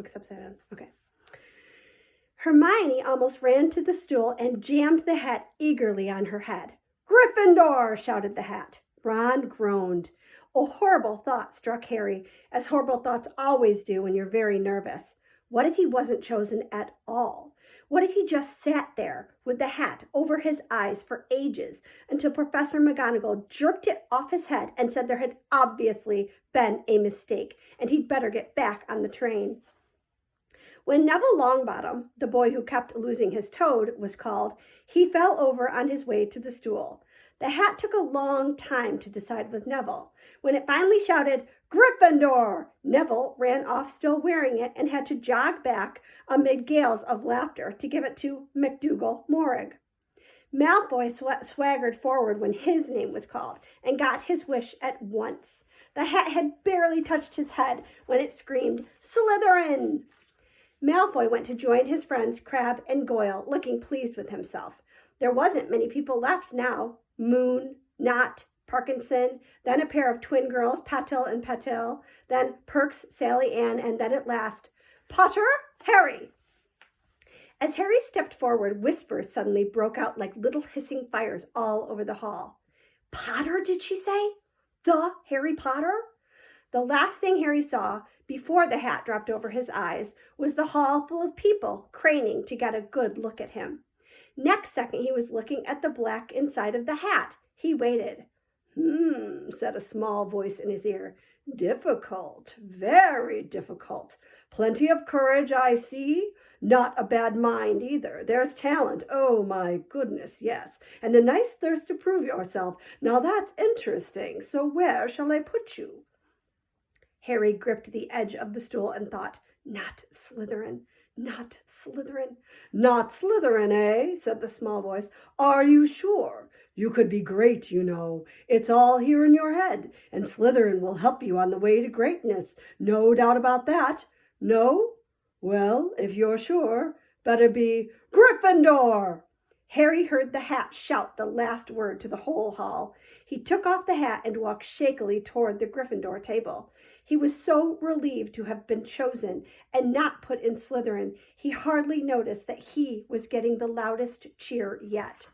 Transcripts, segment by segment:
book's upside down. Okay. Hermione almost ran to the stool and jammed the hat eagerly on her head. Gryffindor, shouted the hat. Ron groaned. A horrible thought struck Harry, as horrible thoughts always do when you're very nervous. What if he wasn't chosen at all? What if he just sat there with the hat over his eyes for ages until Professor McGonagall jerked it off his head and said there had obviously been a mistake and he'd better get back on the train? When Neville Longbottom, the boy who kept losing his toad, was called, he fell over on his way to the stool. The hat took a long time to decide with Neville. When it finally shouted, Gryffindor, Neville ran off still wearing it and had to jog back amid gales of laughter to give it to McDougal Morrig. Malfoy swaggered forward when his name was called and got his wish at once. The hat had barely touched his head when it screamed, Slytherin! Malfoy went to join his friends Crabbe and Goyle, looking pleased with himself. There wasn't many people left now. Moon, Knott, Parkinson, then a pair of twin girls, Patil and Patil, then Perks, Sally Ann, and then at last, Potter, Harry. As Harry stepped forward, whispers suddenly broke out like little hissing fires all over the hall. Potter, did she say? The Harry Potter? The last thing Harry saw before the hat dropped over his eyes was the hall full of people craning to get a good look at him. Next second, he was looking at the black inside of the hat. He waited. Said a small voice in his ear. Difficult, very difficult. Plenty of courage, I see. Not a bad mind either. There's talent. Oh, my goodness, yes. And a nice thirst to prove yourself. Now that's interesting. So where shall I put you? Harry gripped the edge of the stool and thought, not Slytherin, not Slytherin. Not Slytherin, eh? Said the small voice. Are you sure? You could be great, you know. It's all here in your head, and Slytherin will help you on the way to greatness. No doubt about that. No? Well, if you're sure, better be Gryffindor. Harry heard the hat shout the last word to the whole hall. He took off the hat and walked shakily toward the Gryffindor table. He was so relieved to have been chosen and not put in Slytherin, he hardly noticed that he was getting the loudest cheer yet.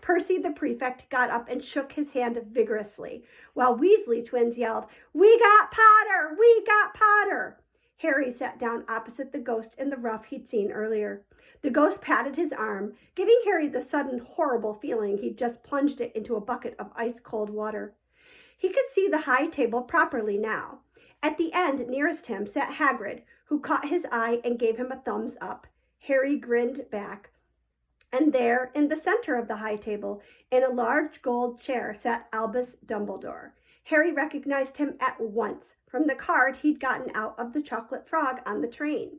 Percy the prefect got up and shook his hand vigorously, while Weasley twins yelled, We got Potter! We got Potter! Harry sat down opposite the ghost in the ruff he'd seen earlier. The ghost patted his arm, giving Harry the sudden horrible feeling he'd just plunged it into a bucket of ice-cold water. He could see the high table properly now. At the end nearest him sat Hagrid, who caught his eye and gave him a thumbs up. Harry grinned back. And there, in the center of the high table, in a large gold chair, sat Albus Dumbledore. Harry recognized him at once from the card he'd gotten out of the chocolate frog on the train.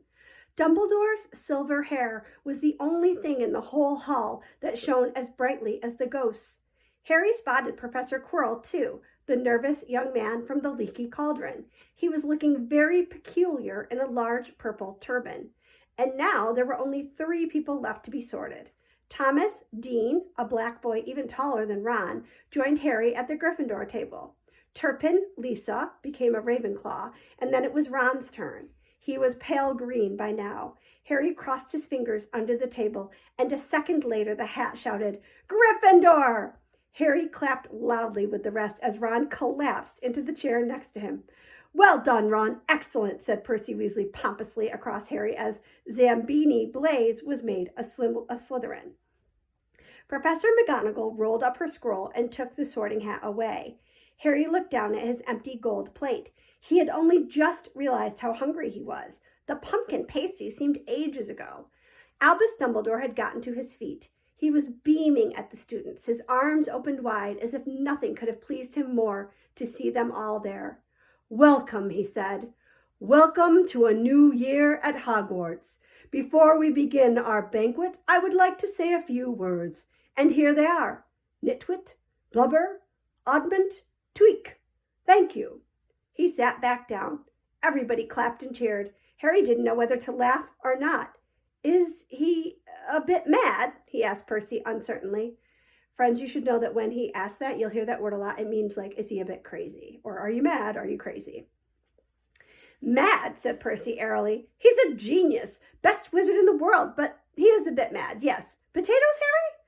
Dumbledore's silver hair was the only thing in the whole hall that shone as brightly as the ghost's. Harry spotted Professor Quirrell, too, the nervous young man from the Leaky Cauldron. He was looking very peculiar in a large purple turban. And now there were only 3 people left to be sorted. Thomas, Dean, a black boy even taller than Ron, joined Harry at the Gryffindor table. Turpin, Lisa, became a Ravenclaw, and then it was Ron's turn. He was pale green by now. Harry crossed his fingers under the table, and a second later the hat shouted, Gryffindor! Harry clapped loudly with the rest as Ron collapsed into the chair next to him. Well done, Ron. Excellent, said Percy Weasley pompously across Harry as Zambini Blaze was made a Slytherin. Professor McGonagall rolled up her scroll and took the sorting hat away. Harry looked down at his empty gold plate. He had only just realized how hungry he was. The pumpkin pasty seemed ages ago. Albus Dumbledore had gotten to his feet. He was beaming at the students, his arms opened wide as if nothing could have pleased him more to see them all there. Welcome, he said. Welcome to a new year at Hogwarts. Before we begin our banquet, I would like to say a few words. And here they are. Nitwit, Blubber, Oddment, Tweak. Thank you. He sat back down. Everybody clapped and cheered. Harry didn't know whether to laugh or not. Is he a bit mad? He asked Percy uncertainly. Friends, you should know that when he asks that, you'll hear that word a lot. It means like, is he a bit crazy? Or are you mad? Are you crazy? Mad, said Percy airily. He's a genius, best wizard in the world, but he is a bit mad, yes. Potatoes, Harry?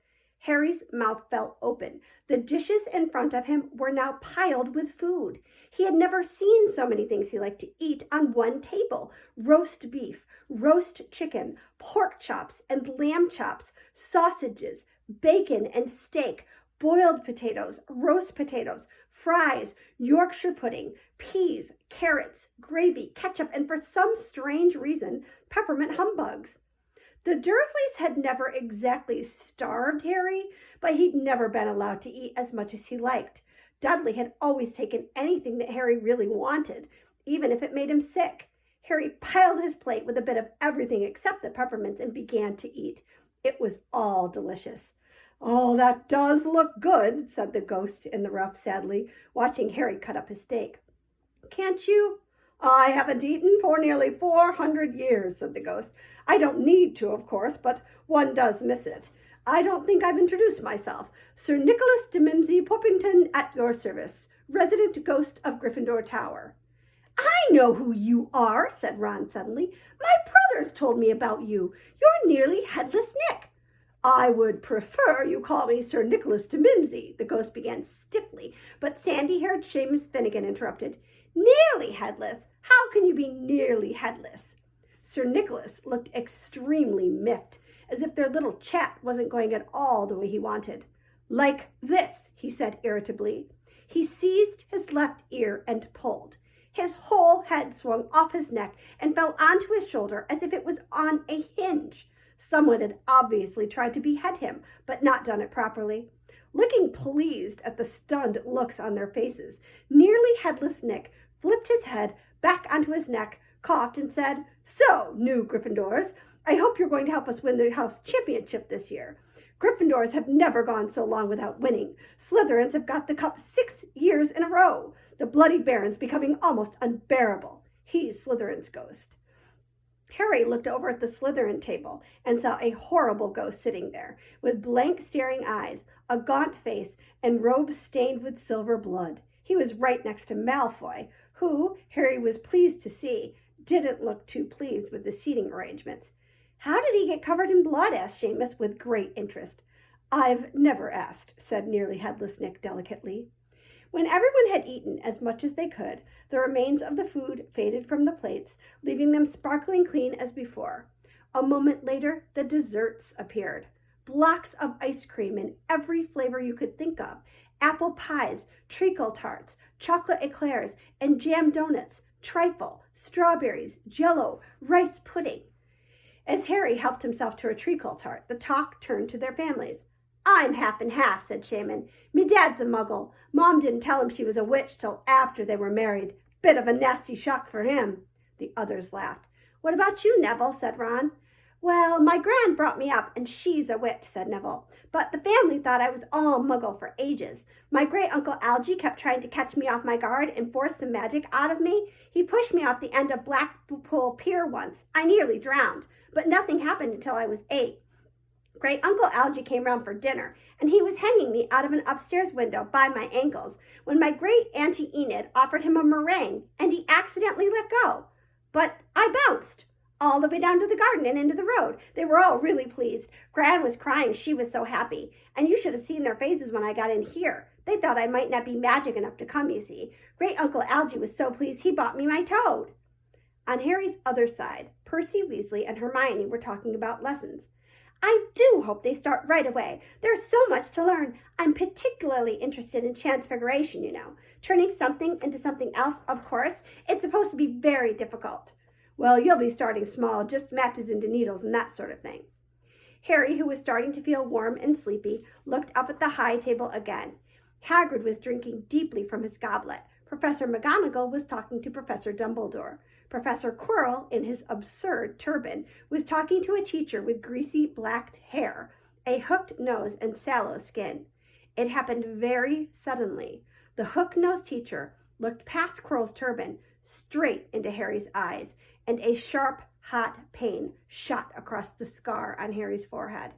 Harry's mouth fell open. The dishes in front of him were now piled with food. He had never seen so many things he liked to eat on one table. Roast beef, roast chicken, pork chops and lamb chops, sausages, bacon and steak, boiled potatoes, roast potatoes, fries, Yorkshire pudding, peas, carrots, gravy, ketchup, and for some strange reason, peppermint humbugs. The Dursleys had never exactly starved Harry, but he'd never been allowed to eat as much as he liked. Dudley had always taken anything that Harry really wanted, even if it made him sick. Harry piled his plate with a bit of everything except the peppermints and began to eat. It was all delicious. Oh, that does look good, said the ghost in the ruff sadly, watching Harry cut up his steak. Can't you? I haven't eaten for nearly 400 years, said the ghost. I don't need to, of course, but one does miss it. I don't think I've introduced myself. Sir Nicholas de Mimsy Poppington at your service, resident ghost of Gryffindor Tower. I know who you are, said Ron suddenly. My brothers told me about you. You're nearly Headless Nick. I would prefer you call me Sir Nicholas de Mimsy, the ghost began stiffly, but sandy-haired Seamus Finnegan interrupted. Nearly headless? How can you be nearly headless? Sir Nicholas looked extremely miffed, as if their little chat wasn't going at all the way he wanted. Like this, he said irritably. He seized his left ear and pulled. His whole head swung off his neck and fell onto his shoulder as if it was on a hinge. Someone had obviously tried to behead him, but not done it properly. Looking pleased at the stunned looks on their faces, nearly Headless Nick flipped his head back onto his neck, coughed, and said, So, new Gryffindors, I hope you're going to help us win the house championship this year. Gryffindors have never gone so long without winning. Slytherins have got the cup 6 years in a row. The Bloody Baron's becoming almost unbearable. He's Slytherin's ghost. Harry looked over at the Slytherin table and saw a horrible ghost sitting there, with blank staring eyes, a gaunt face, and robes stained with silver blood. He was right next to Malfoy, who, Harry was pleased to see, didn't look too pleased with the seating arrangements. How did he get covered in blood? Asked Seamus with great interest. I've never asked, said nearly Headless Nick delicately. When everyone had eaten as much as they could, the remains of the food faded from the plates, leaving them sparkling clean as before. A moment later, the desserts appeared. Blocks of ice cream in every flavor you could think of. Apple pies, treacle tarts, chocolate eclairs, and jam donuts, trifle, strawberries, jello, rice pudding. As Harry helped himself to a treacle tart, the talk turned to their families. I'm half and half, said Shaman. Me dad's a muggle. Mom didn't tell him she was a witch till after they were married. Bit of a nasty shock for him. The others laughed. What about you, Neville? Said Ron. Well, my gran brought me up, and she's a witch, said Neville. But the family thought I was all muggle for ages. My great-uncle Algy kept trying to catch me off my guard and force some magic out of me. He pushed me off the end of Blackpool Pier once. I nearly drowned, but nothing happened until I was 8. Great-uncle Algy came round for dinner, and he was hanging me out of an upstairs window by my ankles when my great-auntie Enid offered him a meringue, and he accidentally let go. But I bounced all the way down to the garden and into the road. They were all really pleased. Gran was crying. She was so happy. And you should have seen their faces when I got in here. They thought I might not be magic enough to come, you see. Great-uncle Algy was so pleased he bought me my toad. On Harry's other side, Percy Weasley and Hermione were talking about lessons. I do hope they start right away. There's so much to learn. I'm particularly interested in transfiguration, you know. Turning something into something else, of course. It's supposed to be very difficult. Well, you'll be starting small, just matches into needles and that sort of thing. Harry, who was starting to feel warm and sleepy, looked up at the high table again. Hagrid was drinking deeply from his goblet. Professor McGonagall was talking to Professor Dumbledore. Professor Quirrell, in his absurd turban, was talking to a teacher with greasy black hair, a hooked nose, and sallow skin. It happened very suddenly. The hook-nosed teacher looked past Quirrell's turban, straight into Harry's eyes, and a sharp, hot pain shot across the scar on Harry's forehead.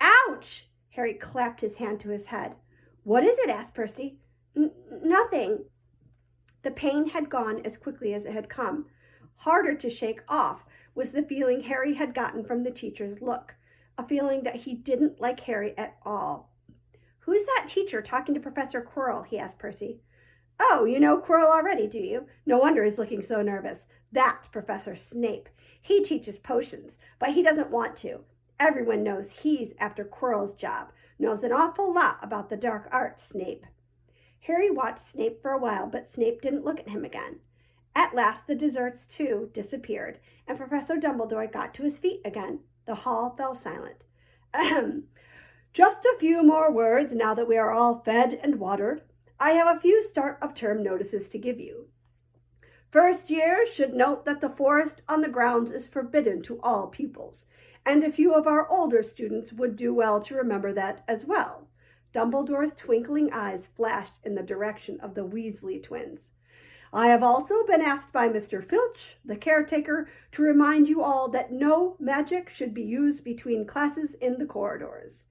Ouch! Harry clapped his hand to his head. What is it? Asked Percy. Nothing. The pain had gone as quickly as it had come. Harder to shake off was the feeling Harry had gotten from the teacher's look, a feeling that he didn't like Harry at all. "Who's that teacher talking to Professor Quirrell?" he asked Percy. "Oh, you know Quirrell already, do you? No wonder he's looking so nervous. That's Professor Snape. He teaches potions, but he doesn't want to. Everyone knows he's after Quirrell's job. Knows an awful lot about the dark arts, Snape." Harry watched Snape for a while, but Snape didn't look at him again. At last the desserts, too, disappeared, and Professor Dumbledore got to his feet again. The hall fell silent. "Ahem. Just a few more words now that we are all fed and watered. I have a few start-of-term notices to give you. First year should note that the forest on the grounds is forbidden to all pupils, and a few of our older students would do well to remember that as well." Dumbledore's twinkling eyes flashed in the direction of the Weasley twins. "I have also been asked by Mr. Filch, the caretaker, to remind you all that no magic should be used between classes in the corridors.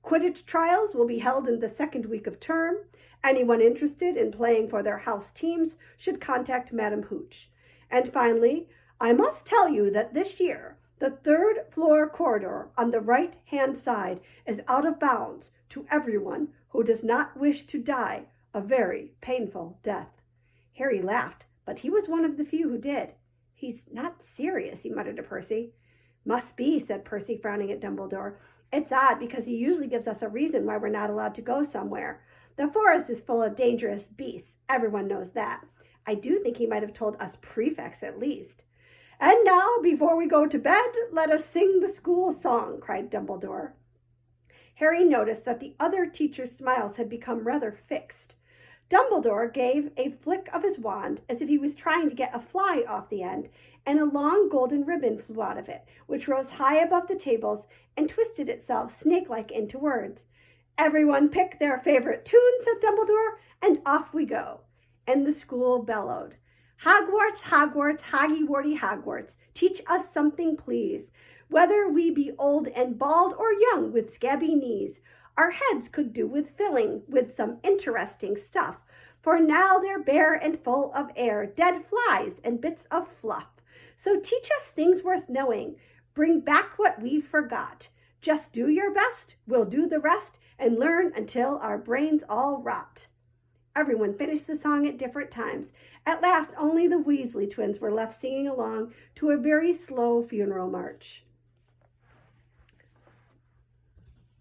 Quidditch trials will be held in the second week of term. Anyone interested in playing for their house teams should contact Madam Hooch. And finally, I must tell you that this year, the third floor corridor on the right-hand side is out of bounds to everyone who does not wish to die a very painful death." Harry laughed, but he was one of the few who did. "He's not serious," he muttered to Percy. "Must be," said Percy, frowning at Dumbledore. "It's odd, because he usually gives us a reason why we're not allowed to go somewhere. The forest is full of dangerous beasts. Everyone knows that. I do think he might have told us prefects at least." "And now, before we go to bed, let us sing the school song," cried Dumbledore. Harry noticed that the other teachers' smiles had become rather fixed. Dumbledore gave a flick of his wand as if he was trying to get a fly off the end, and a long golden ribbon flew out of it, which rose high above the tables and twisted itself snake-like into words. "Everyone pick their favorite tune," said Dumbledore, "and off we go." And the school bellowed, "Hogwarts, Hogwarts, Hoggy-Warty Hogwarts, teach us something, please. Whether we be old and bald or young with scabby knees, our heads could do with filling with some interesting stuff, for now they're bare and full of air, dead flies and bits of fluff. So teach us things worth knowing, bring back what we've forgot. Just do your best, we'll do the rest, and learn until our brains all rot." Everyone finished the song at different times. At last, only the Weasley twins were left singing along to a very slow funeral march.